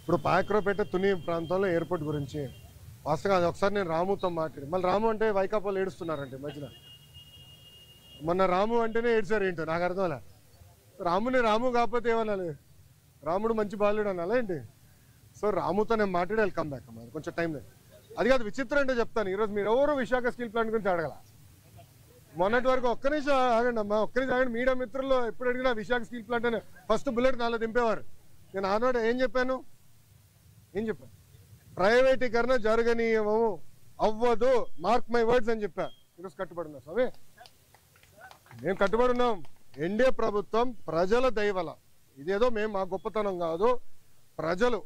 ఇప్పుడు పాయక్రోపేట తుని ప్రాంతంలో ఎయిర్పోర్ట్ గురించి వాస్తవంగా అది ఒకసారి నేను రాముతో మాట్లాడి మళ్ళీ రాము అంటే వైకాపాలు ఏడుస్తున్నారంటే మధ్యన మొన్న రాము అంటేనే ఏడ్చారు ఏంటో నాకు అర్థంలే రాముని రాము కాకపోతే ఏమనాలి రాముడు మంచి బాలుడు అనాలా ఏంటి సో రాముతో నేను మాట్లాడి వెల్కమ్ బ్యాక్ అమ్మా కొంచెం టైం లేదు అది కాదు విచిత్రం అంటే చెప్తాను ఈరోజు మీరు ఎవరు విశాఖ స్టీల్ ప్లాంట్ గురించి అడగల మొన్నటి వరకు ఒక్క నిమిషం ఆగండి అమ్మా ఒక్క నిమిషం ఆగండి మీడియా మిత్రుల్లో ఎప్పుడు అడిగినా విశాఖ స్టీల్ ప్లాంట్ అని ఫస్ట్ బుల్లెట్ నాలో దింపేవారు నేను ఆనాడు ఏం చెప్పాను ప్రైవేటీకరణ జరగనీయము అవ్వదు మార్క్ మై వర్డ్స్ అని చెప్పా ఈరోజు కట్టుబడి ఉన్నా స్వామి మేము కట్టుబడి ఉన్నాం ఎన్డీఏ ప్రభుత్వం ప్రజల దయవల ఇదేదో మేము మా గొప్పతనం కాదు ప్రజలు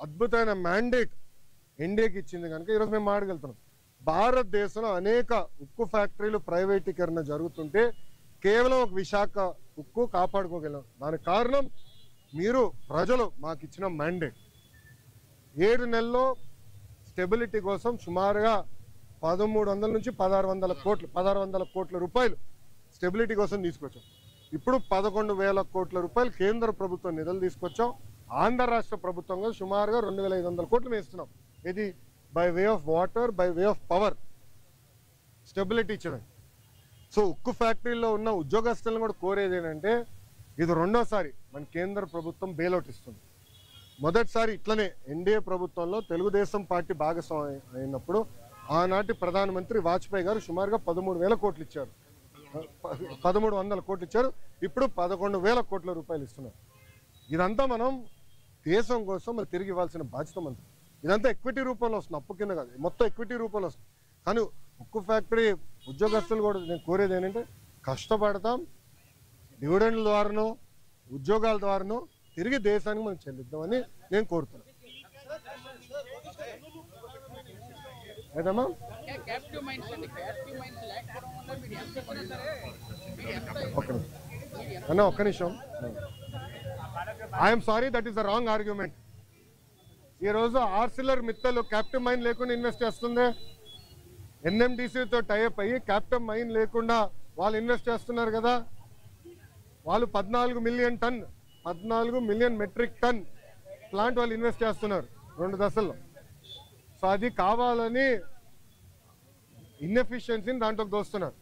అద్భుతమైన మ్యాండేట్ ఎన్డీఏకి ఇచ్చింది కనుక ఈరోజు మేము మాట్లాడగలుగుతున్నాం భారతదేశంలో అనేక ఉక్కు ఫ్యాక్టరీలు ప్రైవేటీకరణ జరుగుతుంటే కేవలం ఒక విశాఖ ఉక్కు కాపాడుకోగలం దానికి కారణం మీరు ప్రజలు మాకు ఇచ్చిన మ్యాండేట్ 7 నెలల్లో స్టెబిలిటీ కోసం సుమారుగా 1300 నుంచి 1600 కోట్ల రూపాయలు స్టెబిలిటీ కోసం తీసుకొచ్చాం ఇప్పుడు 11,000 కోట్ల రూపాయలు కేంద్ర ప్రభుత్వం నిధులు తీసుకొచ్చాం ఆంధ్ర రాష్ట్ర ప్రభుత్వంగా సుమారుగా 2,500 కోట్లు వేస్తున్నాం ఇది by way of water by way of power stability ఇచ్చడం సో ఉక్కు ఫ్యాక్టరీలో ఉన్న ఉద్యోగస్తులను కూడా కోరేది ఏంటంటే ఇది రెండోసారి మన కేంద్ర ప్రభుత్వం బెయిలౌట్ ఇస్తుంది మొదటిసారి ఇట్లనే ఎన్డీఏ ప్రభుత్వంలో తెలుగుదేశం పార్టీ భాగస్వామి అయినప్పుడు ఆనాటి ప్రధానమంత్రి వాజ్పేయి గారు సుమారుగా 13,000 కోట్లు ఇచ్చారు 1,300 కోట్లు ఇచ్చారు ఇప్పుడు 11,000 కోట్ల రూపాయలు ఇస్తున్నారు ఇదంతా మనం దేశం కోసం మరి తిరిగి ఇవ్వాల్సిన బాధ్యత మనది ఇదంతా ఎక్విటీ రూపంలో వస్తుంది అప్పు కింద కాదు మొత్తం ఎక్విటీ రూపంలో వస్తుంది కానీ ఉక్కు ఫ్యాక్టరీ ఉద్యోగస్తులు కూడా నేను కోరేది ఏంటంటే కష్టపడతాం డివిడెండ్ల ద్వారానో ఉద్యోగాల ద్వారానో తిరిగి దేశానికి మనం చెల్లిద్దామని నేను కోరుతున్నాను ఏదమ్మా ఒక్క నిమిషం I'm sorry that is the wrong argument ఈరోజు ఆర్సిలర్ మిత్తలు క్యాప్టివ్ మైన్ లేకుండా ఇన్వెస్ట్ చేస్తుంది ఎన్ఎండిసితో టైఅప్ అయ్యి క్యాప్టివ్ మైన్ లేకుండా వాళ్ళు ఇన్వెస్ట్ చేస్తున్నారు కదా వాళ్ళు 14 మిలియన్ మెట్రిక్ టన్ ప్లాంట్ వాళ్ళు ఇన్వెస్ట్ చేస్తున్నారు 2 దశల్లో సో అది కావాలని ఇన్ఎఫిషియన్సీని దాంట్లోకి దోస్తున్నారు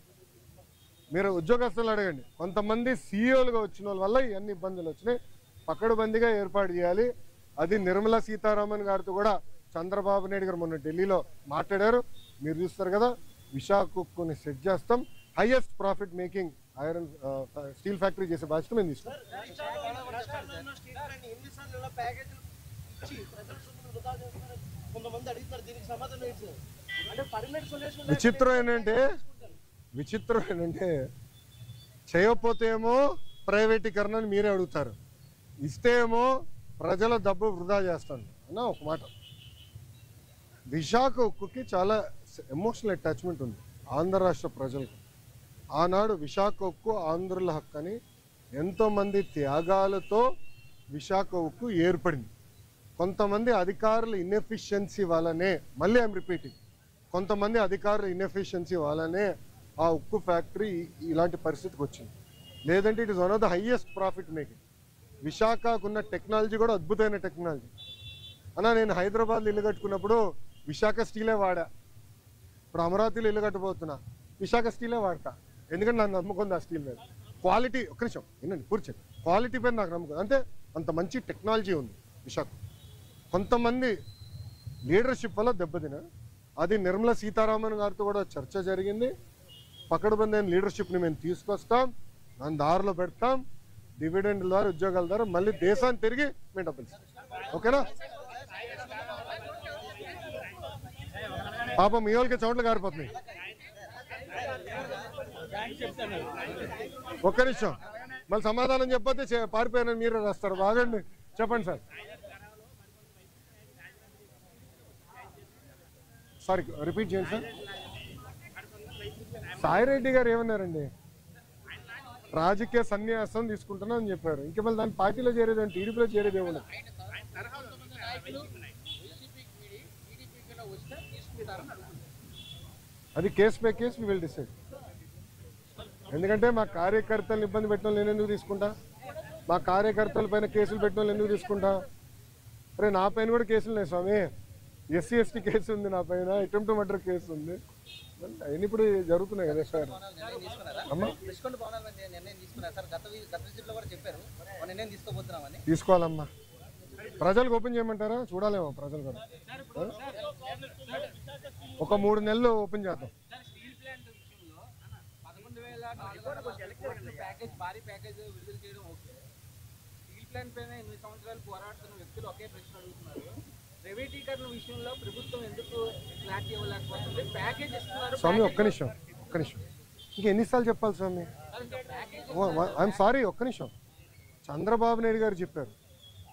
మీరు ఉద్యోగస్తులు అడగండి కొంతమంది సీఈఓలుగా వచ్చిన వాళ్ళ వల్ల ఇవన్నీ ఇబ్బందులు వచ్చినాయి పకడ్బందీగా ఏర్పాటు చేయాలి అది నిర్మలా సీతారామన్ గారితో కూడా చంద్రబాబు నాయుడు గారు మొన్న ఢిల్లీలో మాట్లాడారు మీరు చూస్తారు కదా విశాఖ ఉక్కుని సెట్ చేస్తాం highest profit making iron steel factory చేసే బాధ్యత మేము తీసుకుంటాం విచిత్రం ఏంటంటే చేయకపోతే ఏమో ప్రైవేటీకరణ అని మీరే అడుగుతారు ఇస్తే ఏమో ప్రజల డబ్బు వృధా చేస్తాను అన్న ఒక మాట విశాఖ ఉక్కుకి చాలా ఎమోషనల్ అటాచ్మెంట్ ఉంది ఆంధ్ర రాష్ట్ర ప్రజలకు ఆనాడు విశాఖ ఉక్కు ఆంధ్రుల హక్కు అని ఎంతోమంది త్యాగాలతో విశాఖ ఉక్కు ఏర్పడింది కొంతమంది అధికారుల ఇన్ఎఫిషియన్సీ వల్లనే మళ్ళీ ఐఎమ్ రిపీటింగ్ కొంతమంది అధికారుల ఇన్ఎఫిషియన్సీ వల్లనే ఆ ఉక్కు ఫ్యాక్టరీ ఇలాంటి పరిస్థితికి వచ్చింది లేదంటే it is one of the highest profit making విశాఖకున్న టెక్నాలజీ కూడా అద్భుతమైన టెక్నాలజీ అన్నా నేను హైదరాబాద్లో ఇల్లు కట్టుకున్నప్పుడు విశాఖ స్టీలే వాడా ఇప్పుడు అమరావతిలో ఇల్లు కట్టబోతున్నా విశాఖ స్టీలే వాడతా ఎందుకంటే నాకు నమ్మకం ఉంది ఆ స్టీల్ మీద క్వాలిటీ ఒక్క నిమిషం వినండి పూర్తి క్వాలిటీ పైన నాకు నమ్మకం అంటే అంత మంచి టెక్నాలజీ ఉంది విశాఖ కొంతమంది లీడర్షిప్ వల్ల దెబ్బతిన అది నిర్మలా సీతారామన్ గారితో కూడా చర్చ జరిగింది పకడ్బందీ లీడర్షిప్ని మేము తీసుకొస్తాం దాని దారిలో పెడతాం డివిడెండ్ ద్వారా ఉద్యోగాల ద్వారా మళ్ళీ దేశాన్ని తిరిగి మేము డబ్బులు ఇస్తాం ఓకేనా పాపం మీ వాళ్ళకి చోట్ల కారిపోతున్నాయి ఒక్క నిమిషం మళ్ళీ సమాధానం చెప్పొస్తే పారిపోయానని మీరే రాస్తారు బాగండి చెప్పండి సార్ సారీ రిపీట్ చేయండి సార్ సాయిరెడ్డి గారు ఏమన్నారండి రాజకీయ సన్యాసం తీసుకుంటున్నా అని చెప్పారు ఇంకా మళ్ళీ దాని పార్టీలో చేరేది టీడీపీలో చేరేది ఏమన్నా అది case by case we will decide ఎందుకంటే మా కార్యకర్తలను ఇబ్బంది పెట్టిన నేను ఎందుకు తీసుకుంటా మా కార్యకర్తల పైన కేసులు పెట్టిన ఎందుకు తీసుకుంటా అరే నా పైన కూడా కేసులు ఉన్నాయి స్వామి, ఎస్సీ ఎస్టీ కేసు ఉంది నా పైన, అటెంప్ట్ మర్డర్ కేసు ఉంది, అవన్నీ ఇప్పుడు జరుగుతున్నాయి కదా సార్. తీసుకోవాలమ్మా, ప్రజలకు ఓపెన్ చేయమంటారా? చూడాలేమో ప్రజలు కూడా. ఒక 3 నెలలు ఓపెన్ చేద్దాం. స్వామి ఒక్క నిమిషం, ఇంకా ఎన్నిసార్లు చెప్పాలి స్వామి? ఐఎమ్ సారీ, ఒక్క నిమిషం. చంద్రబాబు నాయుడు గారు చెప్పారు,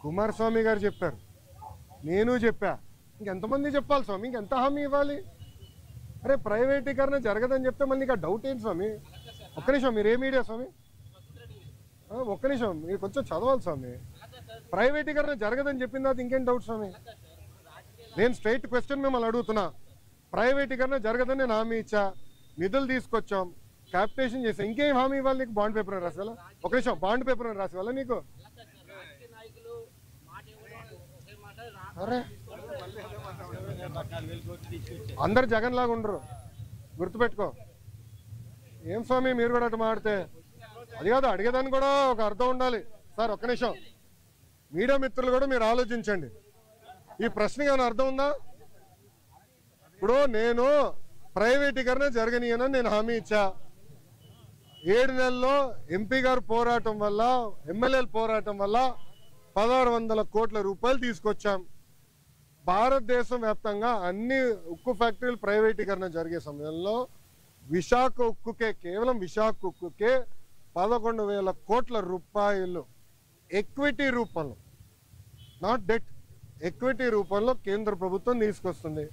కుమారస్వామి గారు చెప్పారు, నేను చెప్పా, ఇంకెంతమంది చెప్పాలి స్వామి? ఇంకెంత హామీ ఇవ్వాలి? అరే ప్రైవేటీకరణ జరగదని చెప్తే మళ్ళీ ఇంకా డౌట్ ఏంటి స్వామి? ఒక్క నిమిషం, మీరు ఏ మీడియా స్వామి? ఒక్క నిమిషం, మీరు కొంచెం చదవాలి స్వామి. ప్రైవేటీకరణ జరగదని చెప్పిన తర్వాత ఇంకేం డౌట్ స్వామి? నేను స్ట్రైట్ క్వశ్చన్ మిమ్మల్ని అడుగుతున్నా. ప్రైవేటీకరణ జరగదని నేను హామీ ఇచ్చా, నిధులు తీసుకొచ్చాం, క్యాపిటేషన్ చేసాం, ఇంకేం హామీ ఇవ్వాలి నీకు? బాండ్ పేపర్ అని రాసేవాళ్ళ? ఒక నిమిషం, బాండ్ పేపర్ అని రాసేవాళ్ళ నీకు? అరే అందరు జగన్ లాగా ఉండరు, గుర్తుపెట్టుకో. ఏం స్వామి మీరు కూడా అటు మాడితే? అది కాదు, అడిగేదాన్ని కూడా ఒక అర్థం ఉండాలి సార్. ఒక్క నిమిషం, మీడియా మిత్రులు కూడా మీరు ఆలోచించండి, ఈ ప్రశ్నకి ఏమైనా అర్థం ఉందా? ఇప్పుడు నేను ప్రైవేటీకరణ జరగనీయనని నేను హామీ ఇచ్చా, 7 నెలల్లో ఎంపీ గారు పోరాటం వల్ల, ఎమ్మెల్యేల పోరాటం వల్ల 1600 కోట్ల రూపాయలు తీసుకొచ్చాం. భారతదేశం వ్యాప్తంగా అన్ని ఉక్కు ఫ్యాక్టరీలు ప్రైవేటీకరణ జరిగే సమయంలో విశాఖ ఉక్కుకే, కేవలం విశాఖ ఉక్కుకే 11,000 కోట్ల రూపాయలు ఎక్విటీ రూపంలో, నాట్ డెట్, ఎక్విటీ రూపంలో కేంద్ర ప్రభుత్వం తీసుకొస్తుంది.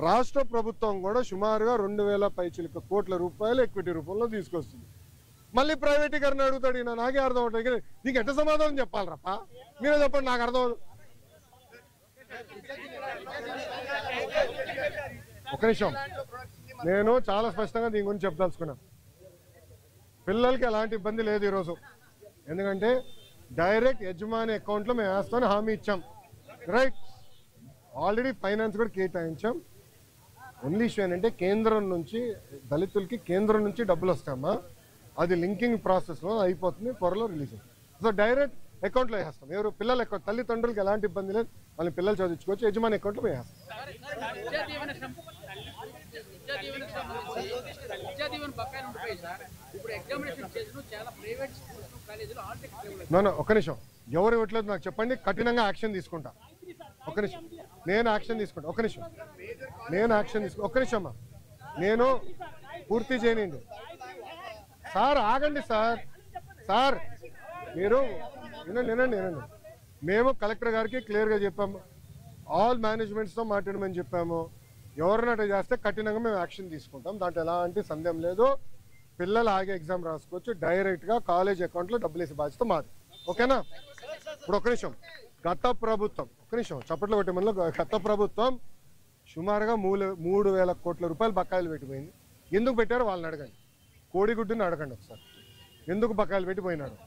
రాష్ట్ర ప్రభుత్వం కూడా సుమారుగా 2,000 పైచిలుక కోట్ల రూపాయలు ఎక్విటీ రూపంలో తీసుకొస్తుంది. మళ్ళీ ప్రైవేటీకరణ అడుగుతాడు ఈయన, నాకే అర్థం అవుతుంది. నీకు ఎంత సమాధానం చెప్పాలి రప్ప? మీరే చెప్పండి, నాకు అర్థం. ఒక నిమిషం, నేను చాలా స్పష్టంగా దీని గురించి చెప్పదలుచుకున్నా. పిల్లలకి ఎలాంటి ఇబ్బంది లేదు ఈరోజు, ఎందుకంటే డైరెక్ట్ యజమాని అకౌంట్లో మేము వేస్తామని హామీ ఇచ్చాం. రైట్, ఆల్రెడీ ఫైనాన్స్ కూడా కేటాయించాం. ఓన్లీ ఇష్యూ ఏంటంటే కేంద్రం నుంచి దళితులకి కేంద్రం నుంచి డబ్బులు వస్తామా, అది లింకింగ్ ప్రాసెస్లో అయిపోతుంది, త్వరలో రిలీజ్ అవుతుంది. సో డైరెక్ట్ అకౌంట్లో వేస్తాం. ఎవరు పిల్లల అకౌంట్, తల్లిదండ్రులకి ఎలాంటి ఇబ్బంది లేదు, వాళ్ళని పిల్లలు చదివించుకోవచ్చు, యజమాని అకౌంట్లో వేస్తాం. ఒక్క నిమిషం, ఎవరు ఇవ్వట్లేదు నాకు చెప్పండి, కఠినంగా యాక్షన్ తీసుకుంటా. ఒక్క నిమిషం, నేను యాక్షన్ తీసుకుంటా. ఒక్క నిమిషం, నేను యాక్షన్ తీసుకుంటా. ఒక్క నిమిషం అమ్మా, నేను పూర్తి చేయనండి సార్. ఆగండి సార్, సార్ మీరు వినండి. మేము కలెక్టర్ గారికి క్లియర్గా చెప్పాము, ఆల్ మేనేజ్మెంట్స్తో మాట్లాడమని చెప్పాము. ఎవరైనా అట్లా చేస్తే కఠినంగా మేము యాక్షన్ తీసుకుంటాం, దాంట్లో ఎలాంటి సందేహం లేదు. పిల్లలు ఆగే ఎగ్జామ్ రాసుకోవచ్చు, డైరెక్ట్గా కాలేజ్ అకౌంట్లో డబ్బులు వేసే బాధ్యత మాది. ఓకేనా? ఇప్పుడు ఒక నిమిషం, గత ప్రభుత్వం, ఒక నిమిషం చప్పట్లు కొట్టే మనలో, గత ప్రభుత్వం సుమారుగా 3,000 కోట్ల రూపాయలు బకాయిలు పెట్టిపోయింది. ఎందుకు పెట్టారో వాళ్ళని అడగండి, కోడిగుడ్డుని అడగండి ఒకసారి, ఎందుకు బకాయిలు పెట్టిపోయినాడు.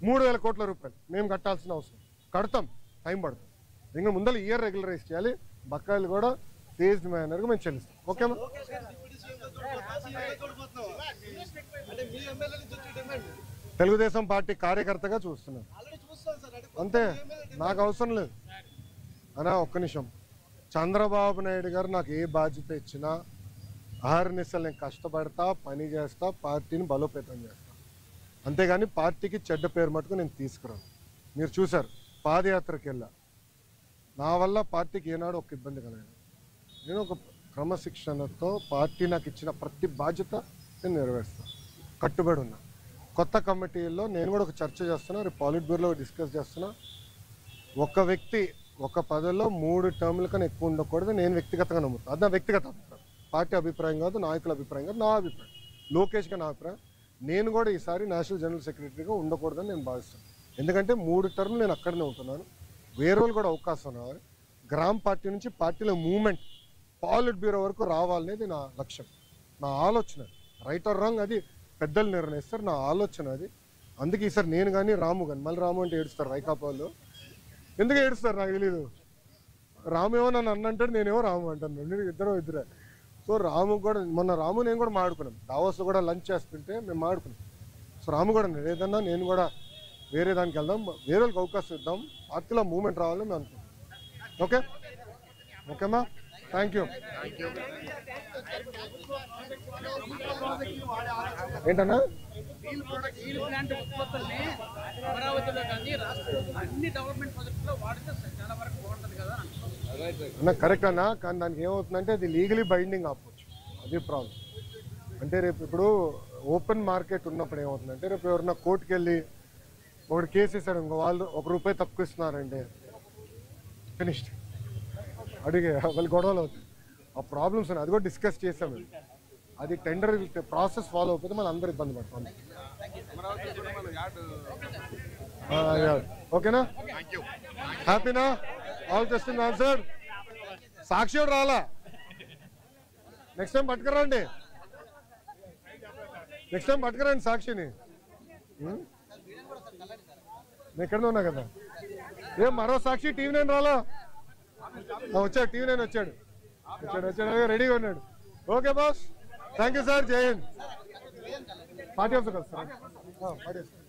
3,000 కోట్ల రూపాయలు మేము కట్టాల్సిన అవసరం, కడతాం, టైం పడుతుంది. ఇంకా ముందర ఇయర్ రెగ్యులరైజ్ చేయాలి, బకాయిలు కూడా ఫేజ్డ్ మేనర్గా మేము చెల్లిస్తాం. ఓకేనా? తెలుగుదేశం పార్టీ కార్యకర్తగా చూస్తున్నాను అంతే, నాకు అవసరం లేదు అనా. ఒక్క నిమిషం, చంద్రబాబు నాయుడు గారు నాకు ఏ బాధ్యత ఇచ్చినా అహర్నిశలు నేను కష్టపడతా, పని చేస్తా, పార్టీని బలోపేతం చేస్తా, అంతేగాని పార్టీకి చెడ్డ పేరు మటుకు నేను తీసుకురాను. మీరు చూశారు, పాదయాత్రకి వెళ్ళా, నా వల్ల పార్టీకి ఏనాడు ఒక ఇబ్బంది కలగదు. నేను ఒక క్రమశిక్షణతో పార్టీ నాకు ఇచ్చిన ప్రతి బాధ్యత నేను నెరవేరుస్తాను, కట్టుబడి ఉన్నా. కొత్త కమిటీల్లో నేను కూడా ఒక చర్చ చేస్తున్నా, రేపు పాలిట్ బ్యూరోలో డిస్కస్ చేస్తున్నా. ఒక వ్యక్తి ఒక పదవిలో 3 టర్ముల కన్నా ఎక్కువ ఉండకూడదు, నేను వ్యక్తిగతంగా నమ్ముతాను. అది నా వ్యక్తిగత అభిప్రాయం, పార్టీ అభిప్రాయం కాదు, నాయకుల అభిప్రాయం కాదు, నా అభిప్రాయం, లోకేష్గా నా అభిప్రాయం. నేను కూడా ఈసారి నేషనల్ జనరల్ సెక్రటరీగా ఉండకూడదని నేను భావిస్తాను. ఎందుకంటే 3 టర్ములు నేను అక్కడనే ఉంటున్నాను, వేరే వాళ్ళు కూడా అవకాశం రావాలి. గ్రామ పార్టీ నుంచి పార్టీలో మూవ్మెంట్ పాలిట్ బ్యూరో వరకు రావాలనేది నా లక్ష్యం, నా ఆలోచన. రైట్ ఆర్ రాంగ్ అది పెద్దలు నిర్ణయిస్తారు, నా ఆలోచన అది. అందుకే ఈసారి నేను కానీ రాము కానీ, మళ్ళీ రాము అంటే ఏడుస్తారు వైకాపా వాళ్ళు, ఎందుకు ఏడుస్తారు నాకు తెలీదు. రాము ఏమో నన్ను అన్నంటాడు, నేనేమో రాము అంటాను. ఇద్దరే. సో రాము కూడా మొన్న రాము నేను కూడా మాడుకున్నాం. దావోస్లో కూడా లంచ్ చేస్తుంటే మేము మాడుకున్నాం. సో రాము కూడా ఏదన్నా నేను కూడా వేరే దానికి వెళ్దాం, వేరే వాళ్ళకి అవకాశం ఇద్దాం, పార్టీలో మూవ్మెంట్ రావాలని మేము అనుకుంటాం. ఓకే ఓకేమ్మా, థ్యాంక్ యూ. ఏంటన్నా అన్న కరెక్ట్ అన్నా, కానీ దానికి ఏమవుతుందంటే అది లీగలీ బైండింగ్ ఆపవచ్చు, అది ప్రాబ్లం. అంటే రేపు ఇప్పుడు ఓపెన్ మార్కెట్ ఉన్నప్పుడు ఏమవుతుందంటే రేపు ఎవరన్నా కోర్టుకు వెళ్ళి ఒకటి కేసు ఇస్తాడు, ఇంకో వాళ్ళు ₹1 తక్కువ ఇస్తున్నారంటే ఫినిష్డ్, అడిగే వాళ్ళు గొడవలు అవుతుంది. ఆ ప్రాబ్లమ్స్ ఉన్నాయి, అది కూడా డిస్కస్ చేసాం మేము. అది టెండర్ ప్రాసెస్ ఫాలో అయిపోతే మనం అందరూ ఇబ్బంది పడతాం. ఓకేనా, హ్యాపీనా? All question answer. సాక్షి రాలా, నెక్స్ట్ టైం పట్టుకురండి, సాక్షిని. నేను ఎక్కడనే ఉన్నా కదా. ఏం మరో సాక్షి TV9 రాలా? వచ్చాడు, TV9 వచ్చాడు, రెడీగా ఉన్నాడు. Okay boss, thank you sir, జై హింద్. పార్టీ ఆఫీసర్ కదా సార్, పార్టీ ఆఫీసర్.